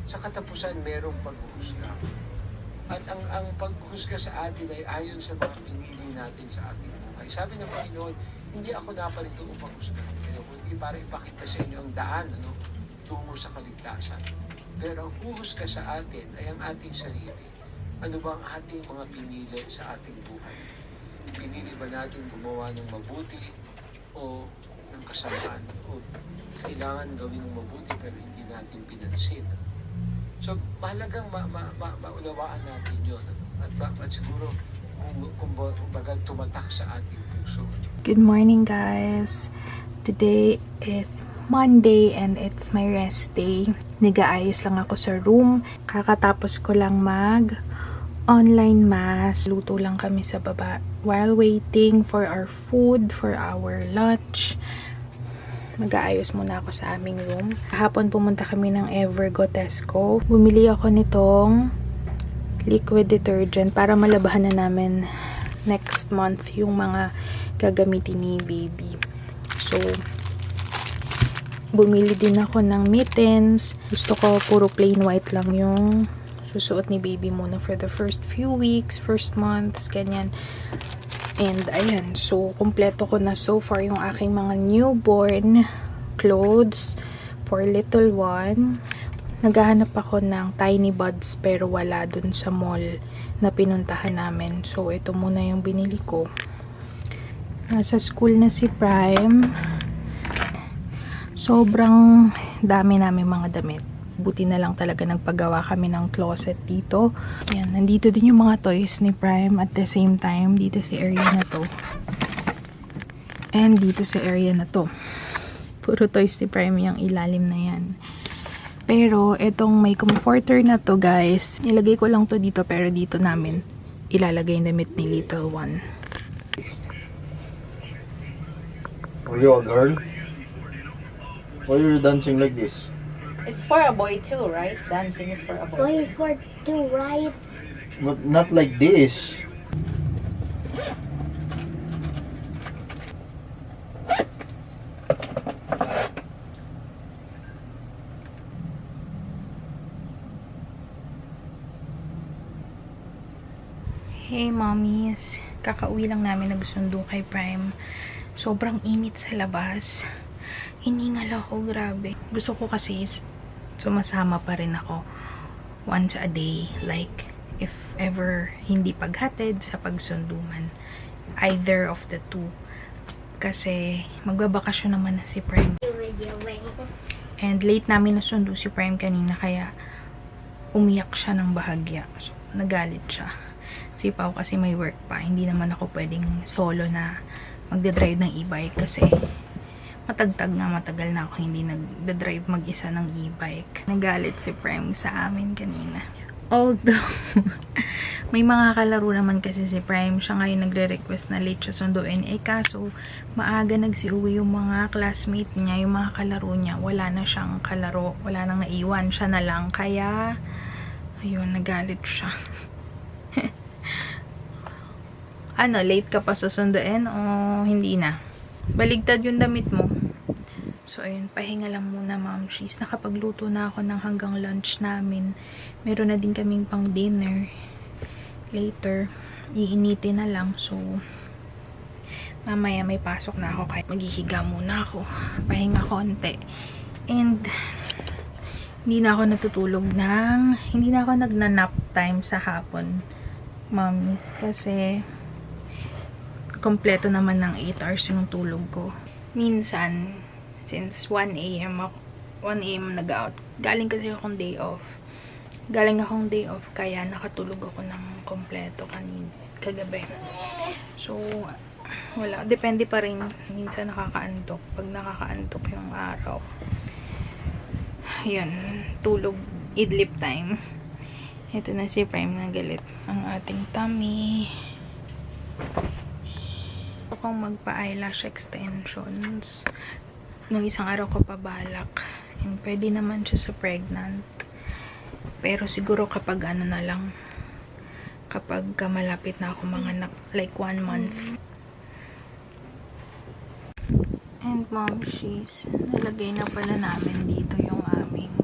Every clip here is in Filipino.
sa katapusan merong paghuhusga. At ang paghuhusga sa atin ay ayon sa mga pinili natin sa ating buhay. Sabi ng Panginoon, hindi ako naparito upang husgahan kayo, kundi para ipakita sa inyo ang daan tungo sa kaligtasan. Pero ang huhusga sa atin ay ang ating sarili. Ano ba ang ating mga pinili sa ating buhay? Pinili ba natin gumawa ng mabuti o ng kasamaan? O kailangan gawin ng mabuti pero hindi natin pinansin? So, mahalagang maunawaan natin yun. At siguro, kung baga tumatak sa ating puso. Good morning, guys. Today is Monday and it's my rest day. Nag-aayos lang ako sa room. Kakatapos ko lang online mass. Luto lang kami sa baba while waiting for our food, for our lunch. Mag-aayos muna ako sa aming room. Kahapon pumunta kami ng Evergo Tesco. Bumili ako nitong liquid detergent para malabahan na namin next month yung mga gagamitin ni baby. So, bumili din ako ng mittens. Gusto ko puro plain white lang yung susuot ni baby muna for the first few weeks, first months, ganyan. And ayan, so kumpleto ko na so far yung aking mga newborn clothes for little one. Naghahanap ako ng tiny buds pero wala dun sa mall na pinuntahan namin. So ito muna yung binili ko. Nasa school na si Prime. Sobrang dami namin mga damit. Buti na lang talaga nagpagawa kami ng closet dito. Ayan, nandito din yung mga toys ni Prime at the same time dito sa area na to. And dito sa area na to. Puro toys ni Prime yung ilalim na yan. Pero itong may comforter na to, guys, nilagay ko lang to dito pero dito namin ilalagay yung damit ni little one. Are you a girl? Why are you dancing like this? It's for a boy too, right? Dancing is for a boy. Boy for two, right? But not like this. Hey mommies, kakauwi lang namin nagsundo kay Prime. Sobrang init sa labas. Hiningal ako, grabe. Gusto ko kasi sumasama pa rin ako once a day. Like, if ever hindi paghatid sa pagsunduman. Either of the two. Kasi magbabakasyon naman na si Prime. And late namin nasundo si Prime kanina kaya umiyak siya ng bahagya. So, nagalit siya. Si Pao kasi may work pa. Hindi naman ako pwedeng solo na magdadrive ng e-bike kasi matagal na ako hindi nagdadrive mag-isa ng e-bike. Nagalit si Prime sa amin kanina. Although, may mga kalaro naman kasi si Prime. Siya ngayon nagre-request na late siya sunduin. Eh kaso, maaga nagsiuwi yung mga classmate niya, yung mga kalaro niya. Wala na siyang kalaro. Wala nang naiwan. Siya na lang. Kaya, ayun, nagalit siya. Ano, late ka pa susunduin o hindi na? Baligtad yung damit mo. So, ayun, pahinga lang muna, ma'am. Nakapagluto na ako ng hanggang lunch namin. Meron na din kaming pang dinner. Later, iinitin na lang. So, mamaya may pasok na ako. Kaya maghihiga muna ako. Pahinga konti. And, hindi na ako natutulog hindi na ako nagna-nap time sa hapon, mommies. Kasi, kompleto naman ng 8 hours yung tulog ko. Minsan, since 1 a.m. nag-out. Galing kasi akong day off. Kaya nakatulog ako ng kompleto kagabi. So, wala. Depende pa rin. Minsan nakakaantok. Pag nakakaantok yung araw. Yun. Tulog. Idlip time. Ito na si Prime na galit. Ang ating tummy. Akong magpa-eyelash extensions. Nung isang araw ko pabalak. And pwede naman siya sa pregnant. Pero siguro kapag ano na lang. Kapag malapit na ako manganak. Like 1 month. And mom, nalagay na pala namin dito yung aming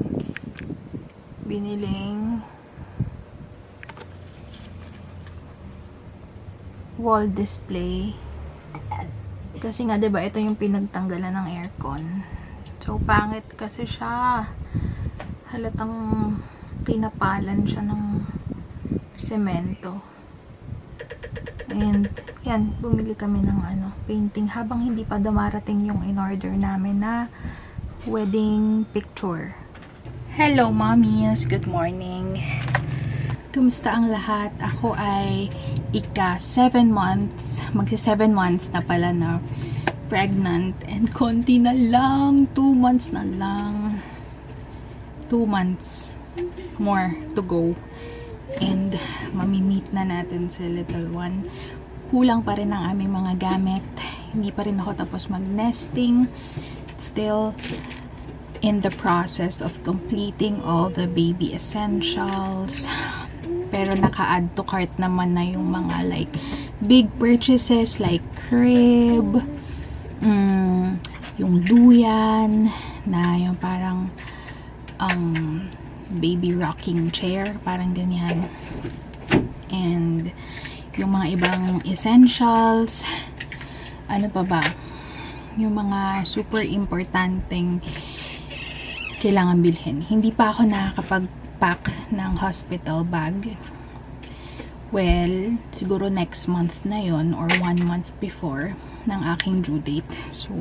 biniling wall display. Kasi nga, 'di ba, ito yung pinagtanggalan ng aircon. So, pangit kasi siya. Halatang tinapalan siya ng semento. And, yan, bumili kami ng painting habang hindi pa dumarating yung in-order namin na wedding picture. Hello, mommies! Good morning! Kumusta ang lahat? Ako ay ika 7 months, magsi 7 months na pala na pregnant, and konti na lang, 2 months na lang, 2 months more to go, and mamimit na natin si little one. Kulang pa rin ang aming mga gamit, hindi pa rin ako tapos mag-nesting, still in the process of completing all the baby essentials. Pero naka-add to cart naman na yung mga like big purchases like crib, yung duyan, na yung parang baby rocking chair, parang ganyan. And yung mga ibang essentials, ano pa ba? Yung mga super importanteng kailangan bilhin. Hindi pa ako nakakapag-pack ng hospital bag. Well, siguro next month na yon or 1 month before ng aking due date. So,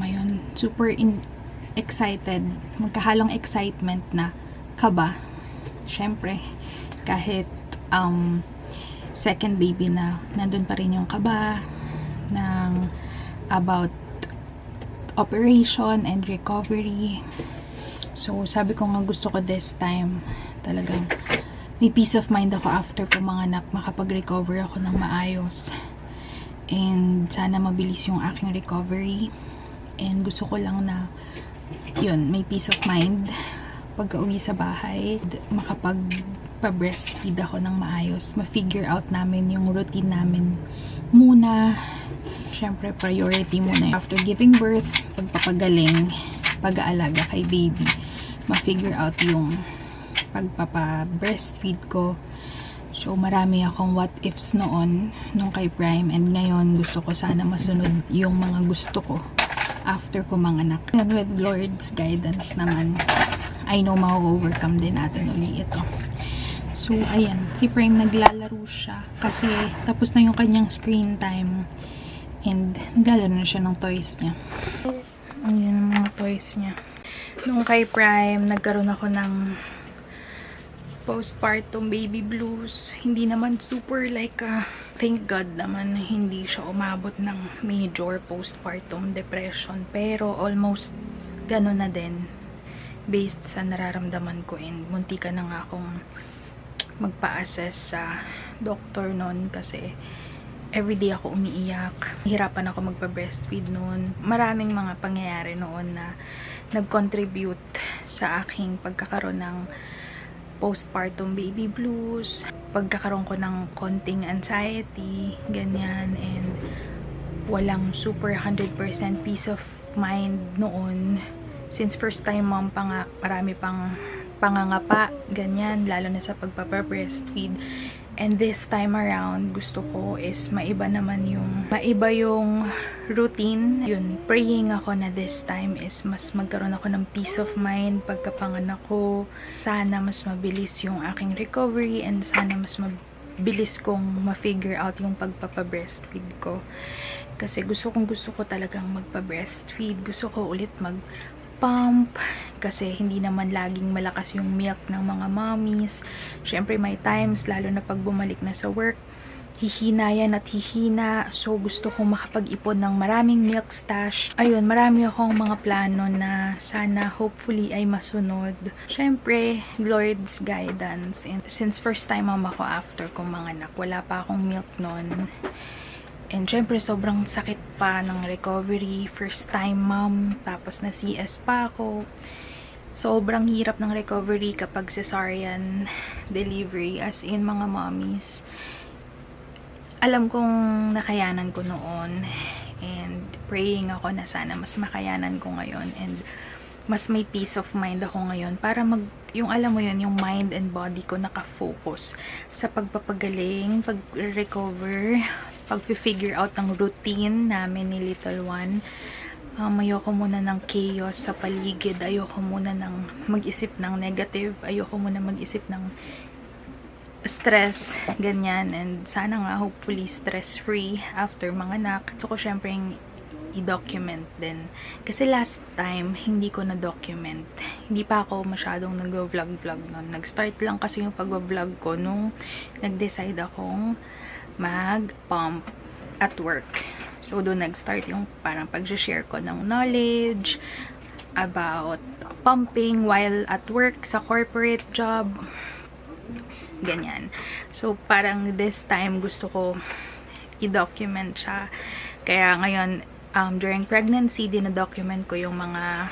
ayun, super excited. Magkahalong excitement na kaba. Syempre, kahit second baby na, nandun pa rin yung kaba ng about operation and recovery. So, sabi ko nga gusto ko this time talagang may peace of mind ako after ko manganak, makapag-recover ako ng maayos. And sana mabilis yung aking recovery. And gusto ko lang na yun, may peace of mind pagka-uwi sa bahay, makapag-breastfeed ako ng maayos, ma-figure out namin yung routine namin muna. Syempre, priority muna after giving birth, pagpapagaling, pag-aalaga kay baby, ma-figure out yung pagpapa-breastfeed ko. So, marami akong what ifs noon, nung kay Prime, and ngayon gusto ko sana masunod yung mga gusto ko after ko manganak. And with Lord's guidance naman, I know ma-overcome din natin uli ito. So, ayan, si Prime naglalaro siya kasi tapos na yung kanyang screen time, and naglalaro na siya ng toys niya. Ayan ang mga toys niya. Nung kay Prime, nagkaroon ako ng postpartum baby blues. Hindi naman super like, thank God naman hindi siya umabot ng major postpartum depression. Pero almost gano'n na din based sa nararamdaman ko, and muntika na nga akong magpa-assess sa doctor noon kasi everyday ako umiiyak. Hirapan ako magpa-breastfeed noon. Maraming mga pangyayari noon na nag-contribute sa aking pagkakaroon ng postpartum baby blues, pagkakaroon ko ng konting anxiety, ganyan, and walang super 100% peace of mind noon. Since first time mom pa nga, marami pang pangangapa, ganyan, lalo na sa pagpapa-breastfeed. And this time around, gusto ko is maiba yung routine. Yun, praying ako na this time is mas magkaroon ako ng peace of mind pagkapanganak ko. Sana mas mabilis yung aking recovery, and sana mas mabilis kong ma-figure out yung pagpapa-breastfeed ko. Kasi gusto ko talagang magpa-breastfeed. Gusto ko ulit mag-pump kasi hindi naman laging malakas yung milk ng mga mommies. Syempre may times, lalo na pag bumalik na sa work, hihina yan at hihina. So gusto kong makapag-ipon ng maraming milk stash. Ayun, marami akong mga plano na sana hopefully ay masunod. Syempre, Lord's guidance. And since first time mom ako after kong manganak, wala pa akong milk nun. And syempre, sobrang sakit pa ng recovery. First time mom, tapos na CS pa ako. Sobrang hirap ng recovery kapag cesarean delivery, as in mga mommies. Alam kong nakayanan ko noon, and praying ako na sana mas makayanan ko ngayon. And mas may peace of mind ako ngayon para yung alam mo yun, yung mind and body ko nakafocus sa pagpapagaling, pag-recover, pag-figure out ng routine namin ni little one. Ayoko muna ng chaos sa paligid, ayoko muna ng mag-isip ng negative, ayoko muna mag-isip ng stress, ganyan. And sana nga, hopefully, stress-free after manganak. So, ko syempre i-document din. Kasi last time, hindi ko na-document. Hindi pa ako masyadong nag-vlog nun. Nag-start lang kasi yung pag-vlog ko nung nag-decide akong mag-pump at work. So, doon nag-start yung parang pag-share ko ng knowledge about pumping while at work sa corporate job. Ganyan. So, parang this time gusto ko i-document siya. Kaya ngayon, during pregnancy, dina-document ko yung mga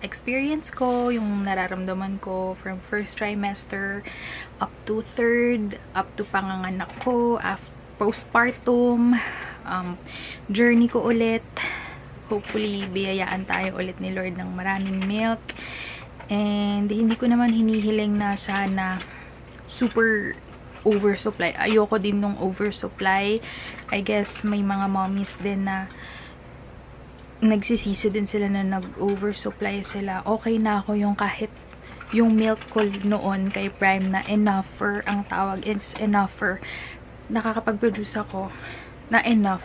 experience ko, yung nararamdaman ko from first trimester up to third, up to panganganak ko, postpartum, journey ko ulit. Hopefully, biyayaan tayo ulit ni Lord ng maraming milk. And hindi ko naman hinihiling na sana super oversupply. Ayoko din nung oversupply. I guess may mga mommies din na nagsisisi din sila na nag-oversupply sila. Okay na ako yung kahit yung milk ko noon kay Prime na enougher, ang tawag is enougher. Nakakapag-produce ako na enough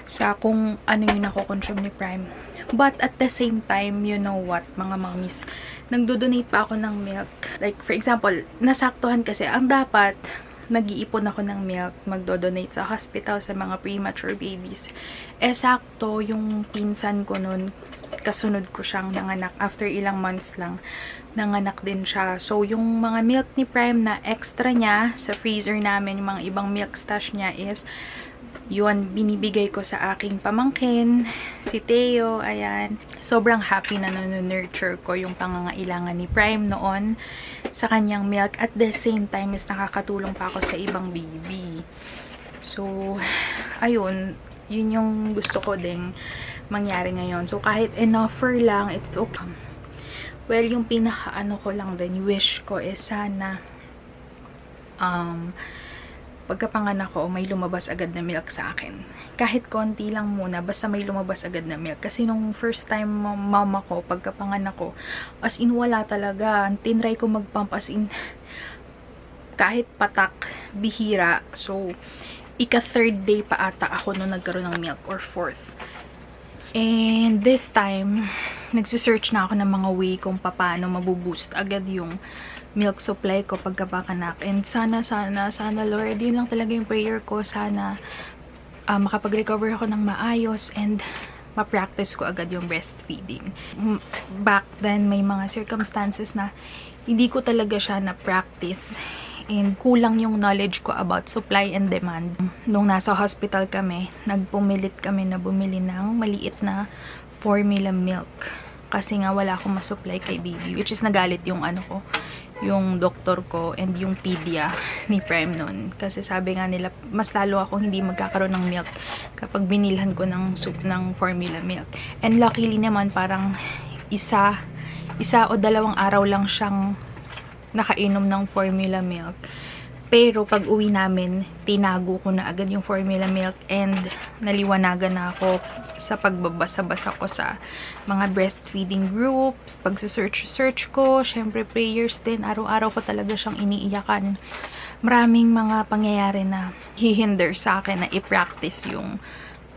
sa kung ano yung nako-consume ni Prime. But at the same time, you know what, mga mommies, nagdo-donate pa ako ng milk. Like, for example, nasaktuhan kasi, ang dapat, nag-iipon ako ng milk, magdo-donate sa hospital sa mga premature babies. Sakto, yung pinsan ko nun, kasunod ko siyang nanganak. After ilang months lang, nanganak din siya. So, yung mga milk ni Prime na extra niya sa freezer namin, yung mga ibang milk stash niya is, yun, binibigay ko sa aking pamangkin, si Theo, ayan. Sobrang happy na nurture ko yung pangangailangan ni Prime noon sa kanyang milk. At the same time, is nakakatulong pa ako sa ibang baby. So, ayun, yun yung gusto ko ding mangyari ngayon. So, kahit enougher lang, it's okay. Well, yung pinaka-ano ko lang din, wish ko is sana, pagkapanganak ko, may lumabas agad na milk sa akin. Kahit konti lang muna, basta may lumabas agad na milk. Kasi nung first time mama ko, pagkapanganak ko, as in wala talaga. Tinry ko mag-pump as in, kahit patak, bihira. So, ika-third day pa ata ako nung nagkaroon ng milk, or fourth. And this time, nagsisearch na ako ng mga way kung paano mabuboost agad yung milk supply ko pagkapanganak. And sana Lord, yun lang talaga yung prayer ko. Sana makapag-recover ako ng maayos and ma-practice ko agad yung breastfeeding. Back then, may mga circumstances na hindi ko talaga siya na-practice and kulang yung knowledge ko about supply and demand. Nung nasa hospital kami, nagpumilit kami na bumili ng maliit na formula milk. Kasi nga wala akong masupply kay baby. Which is nagalit yung ano ko, yung doktor ko and yung pedia ni Prime nun. Kasi sabi nga nila, mas lalo akong hindi magkakaroon ng milk kapag binilhan ko ng soup ng formula milk. And luckily naman, parang isa o dalawang araw lang siyang nakainom ng formula milk. Pero pag uwi namin, tinago ko na agad yung formula milk and naliwanagan na ako sa pagbabasa-basa ko sa mga breastfeeding groups, pag-search ko, syempre prayers din, araw-araw ko talaga siyang iniiyakan. Maraming mga pangyayari na hihinder sa akin na i-practice yung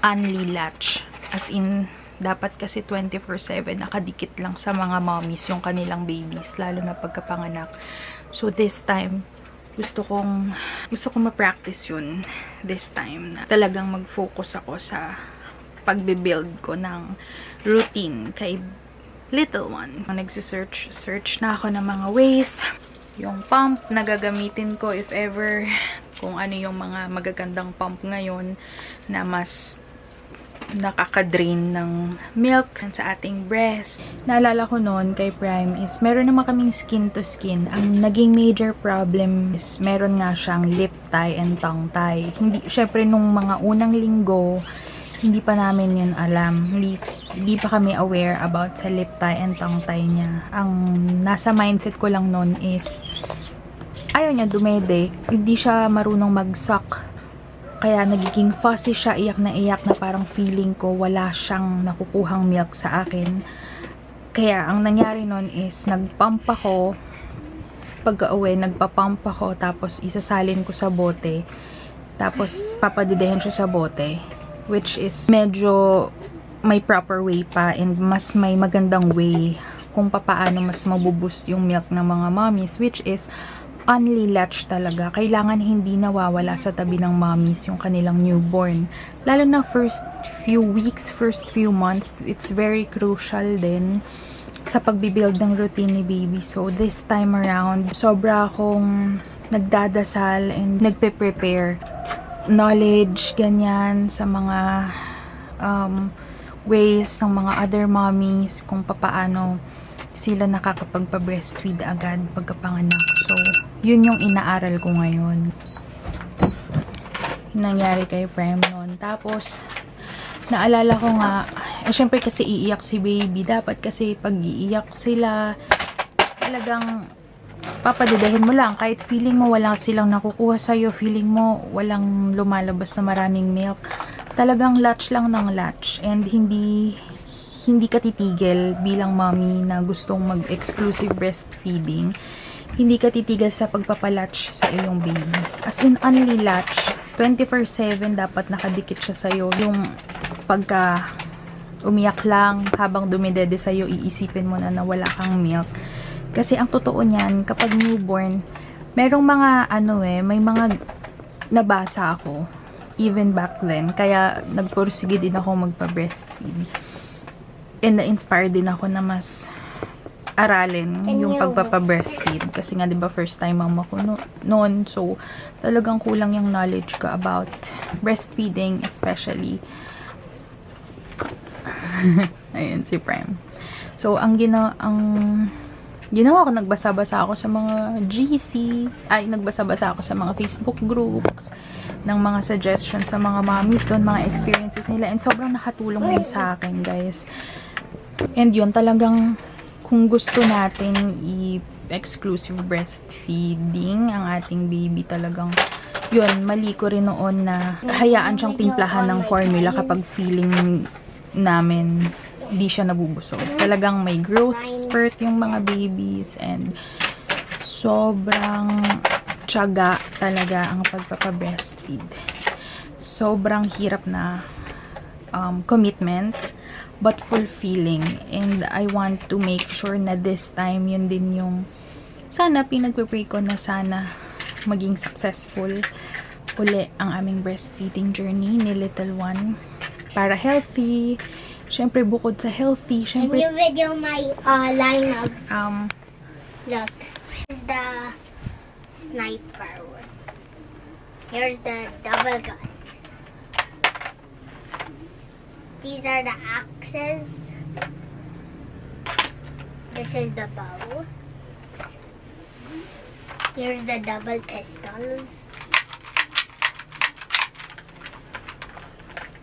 only latch. As in, dapat kasi 24/7 nakadikit lang sa mga mommies yung kanilang babies, lalo na pagkapanganak. So this time, gusto kong ma-practice yun this time, na talagang mag-focus ako sa pagbe-build ko ng routine kay little one. Nagsisearch na ako ng mga ways, yung pump na gagamitin ko if ever, kung ano yung mga magagandang pump ngayon na mas nakaka-drain ng milk sa ating breast. Naalala ko noon kay Prime is meron naman kaming skin to skin. Ang naging major problem is meron nga siyang lip tie and tongue tie. Hindi, syempre nung mga unang linggo, hindi pa namin yun alam. Hindi pa kami aware about sa lip tie and tongue tie niya. Ang nasa mindset ko lang nun is, ayaw niya dumede. Hindi siya marunong mag-suck. Kaya nagiging fussy siya, iyak na parang feeling ko wala siyang nakukuhang milk sa akin. Kaya ang nangyari nun is, nagpump ako. Pagka-uwi, nagpa-pump ako, tapos isasalin ko sa bote. Tapos, papadidehin siya sa bote. Which is, medyo may proper way pa and mas may magandang way kung paano mas mabuboost yung milk ng mga mommies. Which is, only latch talaga. Kailangan hindi nawawala sa tabi ng mommies yung kanilang newborn. Lalo na first few weeks, first few months, it's very crucial din sa pagbibuild ng routine ni baby. So, this time around, sobra akong nagdadasal and nagpe-prepare knowledge, ganyan, sa mga ways ng mga other mommies kung paano sila nakakapagpa-breastfeed agad pagkapanganak. So, yun yung inaaral ko ngayon. Nangyari kay Prem noon. Tapos, naalala ko nga, syempre kasi iiyak si baby. Dapat kasi pag iiyak sila, talagang papadidahin mo lang. Kahit feeling mo walang silang nakukuha sa'yo, feeling mo walang lumalabas na maraming milk. Talagang latch lang ng latch. And hindi ka titigil bilang mommy na gustong mag-exclusive breastfeeding. Hindi ka titigil sa pagpapalatch sa iyong baby. As in, only latch. 24/7 dapat nakadikit siya sa'yo. Yung pagka umiyak lang habang dumidede sa'yo, iisipin mo na wala kang milk. Kasi ang totoo niyan, kapag newborn, merong mga may mga nabasa ako even back then. Kaya nagpursige din ako magpa-breastfeed. And na-inspire din ako na mas aralin yung pagpapa-breastfeed. Kasi nga, di ba, first time ang ako noon. So, talagang kulang yung knowledge ko about breastfeeding, especially. Ayun, si Prem. So, ang ginawa ko, nagbasa-basa ako sa mga GC, nagbasa-basa ako sa mga Facebook groups, ng mga suggestions sa mga mommies doon, mga experiences nila. And sobrang nakatulong din sa akin, guys. And yun, talagang kung gusto natin i-exclusive breastfeeding ang ating baby, talagang yun, mali ko rin noon na hayaan siyang timplahan ng formula kapag feeling namin di siya nabubusog. Talagang may growth spurt yung mga babies and sobrang tiyaga talaga ang pagpapa-breastfeed. Sobrang hirap na commitment but fulfilling, and I want to make sure na this time yun din yung sana pinagpe-pray ko na sana maging successful uli ang aming breastfeeding journey ni little one para healthy. Syempre, bukod sa healthy, syempre... Can you video my line of... Look. This is the sniper one. Here's the double gun. These are the axes. This is the bow. Here's the double pistols.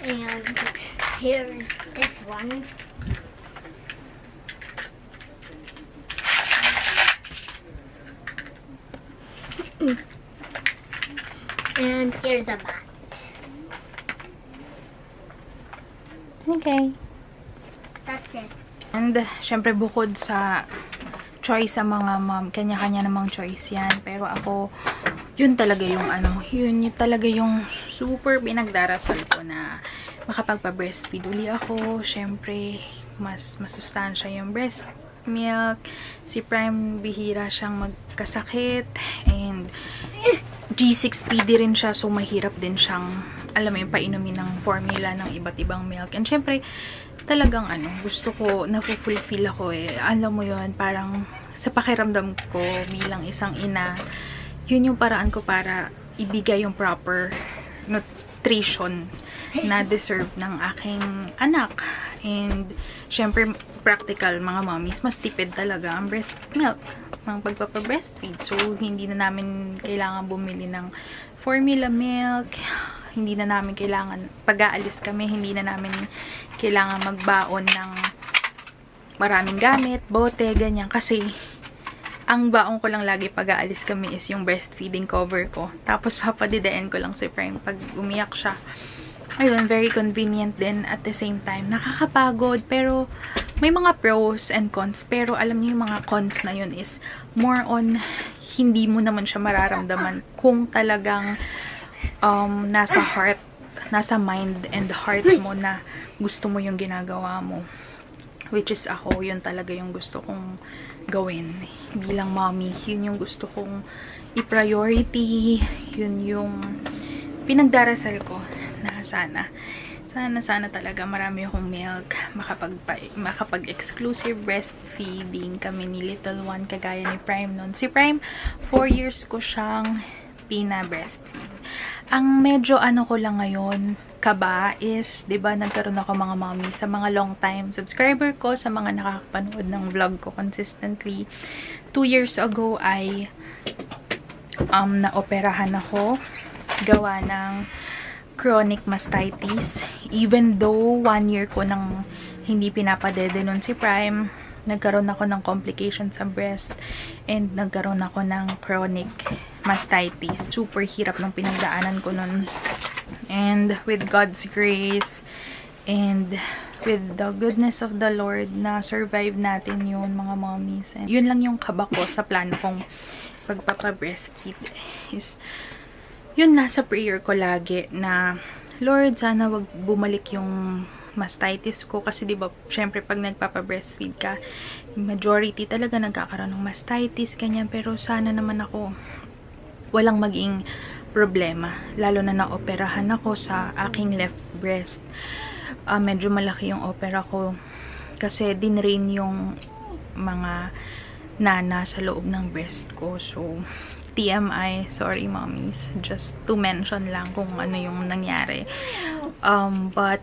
And here's this one. And here's a mat. Okay. That's it. And, syempre, bukod sa choice sa mga mom, kanya-kanya namang choice yan. Pero ako, yun talaga yung yun talaga yung super pinagdarasal ko na makapagpa-breastfeed uli ako. Syempre, mas masustansya yung breast milk. Si Prime, bihira siyang magkasakit. And, G6PD rin siya, so mahirap din siyang, alam mo yung painumin ng formula ng iba't ibang milk. And syempre, talagang gusto ko, na-fulfill ako Alam mo yun, parang sa pakiramdam ko bilang isang ina, yun yung paraan ko para ibigay yung proper nutrition na deserve ng aking anak. And syempre, practical mga mommies, mas tipid talaga ang breast milk ng pagpapa-breastfeed. So, hindi na namin kailangan bumili ng formula milk. hindi na namin kailangan, pag-aalis kami, hindi na namin kailangan magbaon ng maraming gamit, bote, ganyan. Kasi, ang baon ko lang lagi pag-aalis kami is yung breastfeeding cover ko. Tapos, papadidain ko lang si Prime pag umiyak siya. Ayun, very convenient din at the same time. Nakakapagod, pero may mga pros and cons. Pero alam niyo yung mga cons na yun is more on hindi mo naman siya mararamdaman kung talagang nasa heart, nasa mind and heart mo na gusto mo yung ginagawa mo. Which is ako, yun talaga yung gusto kong gawin. Bilang mommy, yun yung gusto kong i-priority. Yun yung pinagdarasal ko na sana talaga marami akong milk, makapag-exclusive breastfeeding kami ni little one, kagaya ni Prime nun. Si Prime, 4 years ko siyang pina-breastfeed. Ang medyo ko lang ngayon, kaba is, 'di ba, nagkaroon ako mga mommy sa mga long time subscriber ko, sa mga nakakapanood ng vlog ko consistently. 2 years ago ay naoperahan ako gawa ng chronic mastitis. Even though 1 year ko nang hindi pinapadede nun si Prime, nagkaroon ako ng complications sa breast and nagkaroon ako ng chronic mastitis. Super hirap ng pinagdaanan ko nun. And with God's grace and with the goodness of the Lord, na survive natin yun, mga mommies. And yun lang yung kaba ko sa plano kong pagpapa-breastfeed is yun, nasa prayer ko lagi na Lord, sana wag bumalik yung mastitis ko. Kasi diba, syempre pag nagpapa-breastfeed ka, majority talaga nagkakaroon ng mastitis, ganyan. Pero sana naman ako walang maging problema. Lalo na naoperahan ako sa aking left breast. Medyo malaki yung opera ko. Kasi dinrain yung mga nana sa loob ng breast ko. So, TMI, sorry mommies, just to mention lang kung ano yung nangyari. But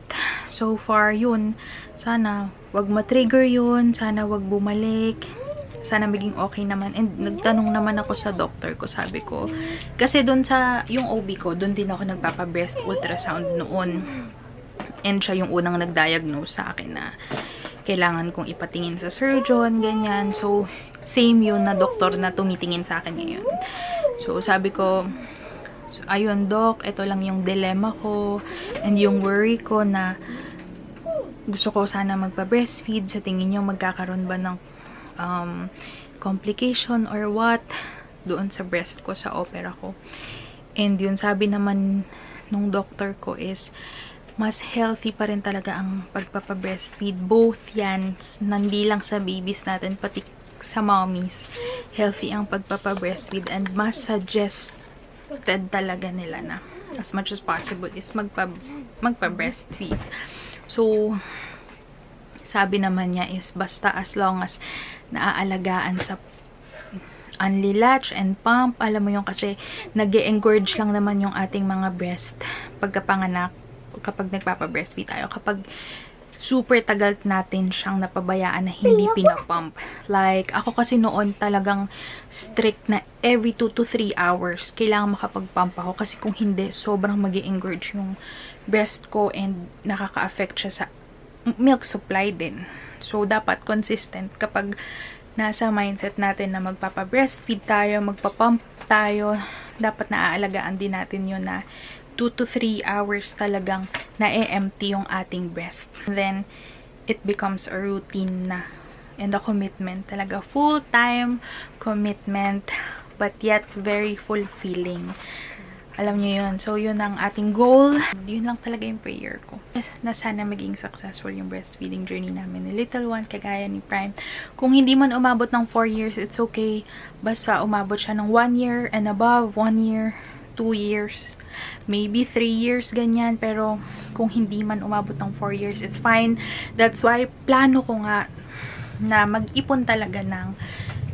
so far yun, sana wag ma-trigger yun, sana wag bumalik, sana maging okay naman. And nagtanong naman ako sa doctor ko, sabi ko, kasi dun sa yung OB ko, dun din ako nagpapa-breast ultrasound noon, and siya yung unang nag-diagnose sa akin na kailangan kong ipatingin sa surgeon, ganyan. So same yun na doktor na tumitingin sa akin ngayon. So, sabi ko, ayun, doc, ito lang yung dilemma ko and yung worry ko na gusto ko sana magpa-breastfeed. Sa tingin nyo, magkakaroon ba ng complication or what doon sa breast ko, sa opera ko. And yun, sabi naman nung doctor ko is mas healthy pa rin talaga ang pagpapa-breastfeed. Both yan, hindi lang sa babies natin, pati sa mommies, healthy ang pagpapa-breastfeed, and mas suggested talaga nila na as much as possible is magpa-breastfeed. So, sabi naman niya is basta as long as naaalagaan sa unlilatch and pump, alam mo yung kasi nag-engorge lang naman yung ating mga breast pagkapanganak kapag nagpapa-breastfeed tayo. Kapag super tagal natin siyang napabayaan na hindi pinapump. Like, ako kasi noon talagang strict na every 2 to 3 hours kailangan makapag-pump ako. Kasi kung hindi, sobrang mag-engorge yung breast ko and nakaka-affect siya sa milk supply din. So, dapat consistent kapag nasa mindset natin na magpapa-breastfeed tayo, magpa-pump tayo, dapat naaalagaan din natin yun na 2 to 3 hours talagang na-empty yung ating breast. Then, it becomes a routine na. And a commitment talaga. Full-time commitment, but yet very fulfilling. Alam nyo yun. So, yun ang ating goal. Yun lang talaga yung prayer ko. Na sana maging successful yung breastfeeding journey namin ni little one, kagaya ni Prime. Kung hindi man umabot ng 4 years, it's okay. Basta umabot siya ng 1 year and above, 1 year, 2 years, maybe 3 years, ganyan. Pero kung hindi man umabot ng 4 years, it's fine. That's why plano ko nga na mag-ipon talaga ng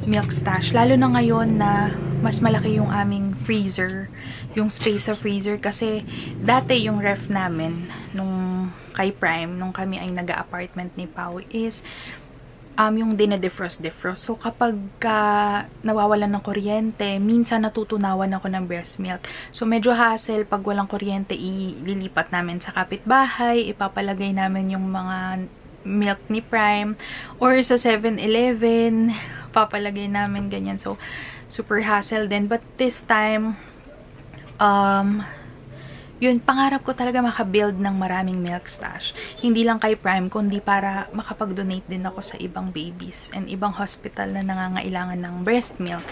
milk stash. Lalo na ngayon na mas malaki yung aming freezer, yung space sa freezer. Kasi dati yung ref namin nung kay Prime, nung kami ay nag-apartment ni Pao, is yung dinedefrost. So, kapag nawawalan ng kuryente, minsan natutunawan ako ng breast milk. So, medyo hassle pag walang kuryente, ililipat namin sa kapitbahay, ipapalagay namin yung mga milk ni Prime, or sa 7-Eleven, papalagay namin ganyan. So, super hassle din. But this time, yun, pangarap ko talaga makabuild ng maraming milk stash. Hindi lang kay Prime, kundi para makapag-donate din ako sa ibang babies and ibang hospital na nangangailangan ng breast milk.